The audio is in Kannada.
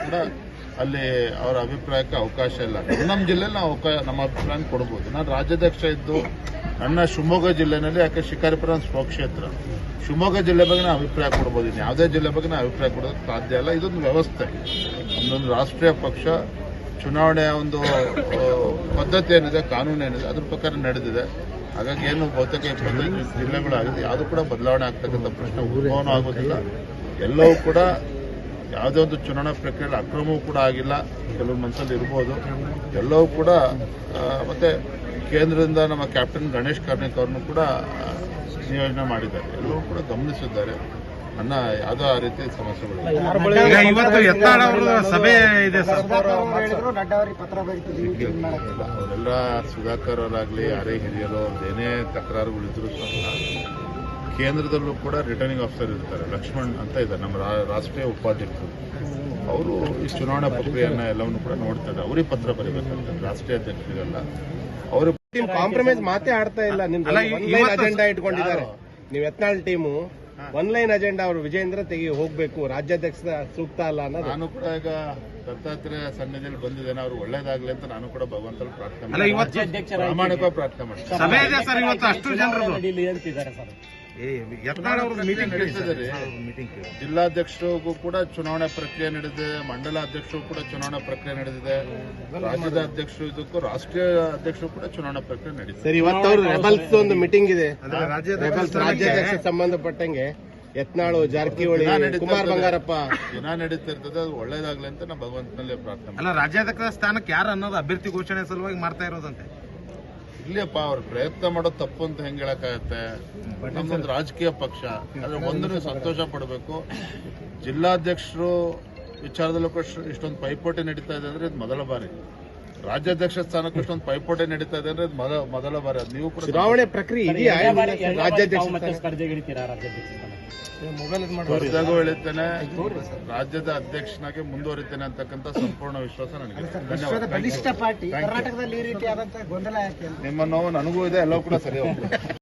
ಕೂಡ ಅಲ್ಲಿ ಅವರ ಅಭಿಪ್ರಾಯಕ್ಕೆ ಅವಕಾಶ ಇಲ್ಲ. ನಮ್ಮ ಜಿಲ್ಲೆಯಲ್ಲಿ ನಾವು ನಮ್ಮ ಅಭಿಪ್ರಾಯ ಕೊಡ್ಬೋದು. ನಾನು ರಾಜ್ಯಾಧ್ಯಕ್ಷ ಇದ್ದು ನನ್ನ ಶಿವಮೊಗ್ಗ ಜಿಲ್ಲೆನಲ್ಲಿ, ಯಾಕೆ ಶಿಕಾರಿಪುರ ಸ್ವಕ್ಷೇತ್ರ, ಶಿವಮೊಗ್ಗ ಜಿಲ್ಲೆ ಬಗ್ಗೆ ನಾನು ಅಭಿಪ್ರಾಯ ಕೊಡ್ಬೋದು. ಇನ್ನು ಯಾವುದೇ ಜಿಲ್ಲೆ ಬಗ್ಗೆ ನಾನು ಅಭಿಪ್ರಾಯ ಕೊಡೋದಕ್ಕೆ ಸಾಧ್ಯ ಇಲ್ಲ. ಇದೊಂದು ವ್ಯವಸ್ಥೆ, ನಮ್ಮದೊಂದು ರಾಷ್ಟ್ರೀಯ ಪಕ್ಷ, ಚುನಾವಣೆಯ ಒಂದು ಪದ್ಧತಿ ಏನಿದೆ, ಕಾನೂನು ಏನಿದೆ, ಅದ್ರ ಪ್ರಕಾರ ನಡೆದಿದೆ. ಹಾಗಾಗಿ ಏನು ಬಹುತೇಕ 25 ಜಿಲ್ಲೆಗಳಾಗಿದೆ, ಯಾವುದೂ ಕೂಡ ಬದಲಾವಣೆ ಆಗ್ತಕ್ಕಂಥ ಪ್ರಶ್ನೆ ಉದ್ಭವನೂ ಆಗೋದಿಲ್ಲ. ಎಲ್ಲವೂ ಕೂಡ ಯಾವುದೇ ಒಂದು ಚುನಾವಣಾ ಪ್ರಕ್ರಿಯೆಯಲ್ಲಿ ಅಕ್ರಮವೂ ಕೂಡ ಆಗಿಲ್ಲ, ಕೆಲವು ಮನಸ್ಸಲ್ಲಿ ಇರ್ಬೋದು. ಎಲ್ಲವೂ ಕೂಡ ಮತ್ತೆ ಕೇಂದ್ರದಿಂದ ನಮ್ಮ ಕ್ಯಾಪ್ಟನ್ ಗಣೇಶ್ ಕಾರ್ಣಿಕ್ ಅವ್ರನ್ನು ಕೂಡ ನಿಯೋಜನೆ ಮಾಡಿದ್ದಾರೆ, ಎಲ್ಲವೂ ಕೂಡ ಗಮನಿಸಿದ್ದಾರೆ. ನನ್ನ ಯಾವುದೋ ಆ ರೀತಿ ಸಮಸ್ಯೆಗಳು. ಇವತ್ತು ಯತ್ನಾಳ ಅವರ ಸಭೆ ಇದೆ ಸರ್, ಅವರೆಲ್ಲ ಸುಧಾಕರ್ ಅವರಾಗಲಿ, ಯಾರೇ ಹಿರಿಯರು, ಅವ್ರದ್ದೇನೇ ತಕರಾರುಗಳಿದ್ರು ಸಹ ಕೇಂದ್ರದಲ್ಲೂ ಕೂಡ ರಿಟರ್ನಿಂಗ್ ಆಫೀಸರ್ ಇರ್ತಾರೆ, ಲಕ್ಷ್ಮಣ್ ಅಂತ ಇದ್ದಾರೆ, ನಮ್ಮ ರಾಷ್ಟ್ರೀಯ ಉಪಾಧ್ಯಕ್ಷರು. ಅವರು ಈ ಚುನಾವಣಾ ಪ್ರಕ್ರಿಯೆಯನ್ನ ಎಲ್ಲವನ್ನು ಕೂಡ ನೋಡ್ತಾರೆ. ಅವ್ರಿಗೆ ಪತ್ರ ಬರೀಬೇಕಂತ, ರಾಷ್ಟ್ರೀಯ ಅಧ್ಯಕ್ಷರಿಗೆಲ್ಲ. ಅವರು ಕಾಂಪ್ರಮೈಸ್ ಮಾತೇ ಆಡ್ತಾ ಇಲ್ಲ. ನಿಮ್ದು ಒನ್ಲೈನ್ ಅಜೆಂಡಾ ಇಟ್ಕೊಂಡಿದ್ದಾರೆ. ನೀವು ಯತ್ನಾಳ್ ಟೀಮು ಒನ್ಲೈನ್ ಅಜೆಂಡಾ ಅವರು ವಿಜೇಂದ್ರ ಹೋಗ್ಬೇಕು, ರಾಜ್ಯಾಧ್ಯಕ್ಷ ಸೂಕ್ತ ಅಲ್ಲ ಅನ್ನೋದು. ನಾನು ಕೂಡ ಈಗ ದತ್ತಾತ್ರೇಯ ಸನ್ನಿಧಿಯಲ್ಲಿ ಬಂದಿದ್ದೇನೆ, ಅವ್ರು ಒಳ್ಳೇದಾಗ್ಲಿ ಅಂತ ನಾನು ಕೂಡ ಭಗವಂತನ ಪ್ರಾರ್ಥನೆ ಪ್ರಾಮಾಣಿಕವಾಗಿ ಪ್ರಾರ್ಥನೆ ಮಾಡ್ತೀನಿ. ಜಿಲ್ಲಾಧ್ಯಕ್ಷರಿಗೂ ಕೂಡ ಚುನಾವಣಾ ಪ್ರಕ್ರಿಯೆ ನಡೆದಿದೆ, ಮಂಡಲ ಅಧ್ಯಕ್ಷರು ಕೂಡ ಚುನಾವಣಾ ಪ್ರಕ್ರಿಯೆ ನಡೆದಿದೆ, ರಾಜ್ಯದ ಅಧ್ಯಕ್ಷರು, ಇದಕ್ಕೂ ರಾಷ್ಟ್ರೀಯ ಅಧ್ಯಕ್ಷರು ಕೂಡ ಚುನಾವಣಾ ಪ್ರಕ್ರಿಯೆ ನಡೆದಿದೆ. ಸರ್, ಇವತ್ತು ಅವರು ರೆಬಲ್ಸ್ ಒಂದು ಮೀಟಿಂಗ್ ಇದೆ, ರಾಜ್ಯಾಧ್ಯಕ್ಷ ಸಂಬಂಧಪಟ್ಟಂಗೆ ಯತ್ನಾಳು, ಜಾರಕಿಹೊಳಿ, ಕುಮಾರ್ ಬಂಗಾರಪ್ಪ ದಿನ ನಡೀತಾ ಇರ್ತದೆ. ಅದು ಒಳ್ಳೇದಾಗ್ಲಿ ಅಂತ ನಾವು ಭಗವಂತನಲ್ಲಿ ಪ್ರಾರ್ಥನೆ. ರಾಜ್ಯಾಧ್ಯಕ್ಷ ಸ್ಥಾನಕ್ಕೆ ಯಾರು ಅನ್ನೋದು ಅಭ್ಯರ್ಥಿ ಘೋಷಣೆ ಸಲುವಾಗಿ ಮಾಡ್ತಾ ಇರೋದಂತೆ. ಇಲ್ಲಪ್ಪ, ಅವ್ರು ಪ್ರಯತ್ನ ಮಾಡೋದು ತಪ್ಪು ಅಂತ ಹೆಂಗ್ ಹೇಳಕ್ಕಾಗತ್ತೆ? ನಮ್ದೊಂದು ರಾಜಕೀಯ ಪಕ್ಷ, ಆದ್ರೆ ಒಂದನ್ನು ಸಂತೋಷ ಪಡಬೇಕು. ಜಿಲ್ಲಾಧ್ಯಕ್ಷರು ವಿಚಾರದಲ್ಲೂ ಕೂಡ ಇಷ್ಟೊಂದು ಪೈಪೋಟಿ ನಡೀತಾ ಇದೆ ಅಂದ್ರೆ ಇದು ಮೊದಲ ಬಾರಿ. ರಾಜ್ಯಾಧ್ಯಕ್ಷ ಸ್ಥಾನಕ್ಕೂ ಇಷ್ಟೊಂದು ಪೈಪೋಟಿ ನಡೀತಾ ಇದೆ ಅಂದ್ರೆ ಇದು ಮೊದಲ ಬಾರಿ. ಅದು ನೀವು ಕೂಡ ಚುನಾವಣೆ ಪ್ರಕ್ರಿಯೆ ಇದೆಯಾ? ವರ್ಷದಾಗೂ ಹೇಳಿದ್ದೇನೆ, ರಾಜ್ಯದ ಅಧ್ಯಕ್ಷನಾಗಿ ಮುಂದುವರಿತೇನೆ ಅಂತಕ್ಕಂಥ ಸಂಪೂರ್ಣ ವಿಶ್ವಾಸ ನನಗೆ. ಧನ್ಯವಾದ. ನಿಮ್ಮ ನೋವು ನನಗೂ ಇದೆ, ಎಲ್ಲವೂ ಕೂಡ ಸರಿ ಹೋಗ್ತದೆ.